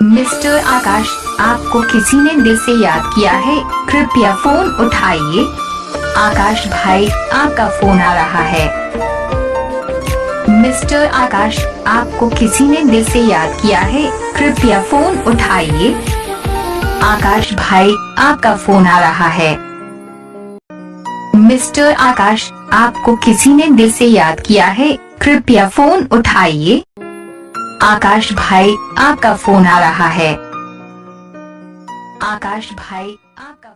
Mister आकाश, आपको किसी ने दिल से याद किया है, कृपया फोन उठाइए। आकाश भाई, आपका फोन आ रहा है। मिस्टर आकाश, आपको किसी ने दिल से याद किया है, कृपया फोन उठाइए। आकाश भाई, आपका फोन आ रहा है। मिस्टर आकाश, आपको किसी ने दिल से याद किया है, कृपया फोन उठाइए। आकाश भाई, आपका फोन आ रहा है। आकाश भाई, आपका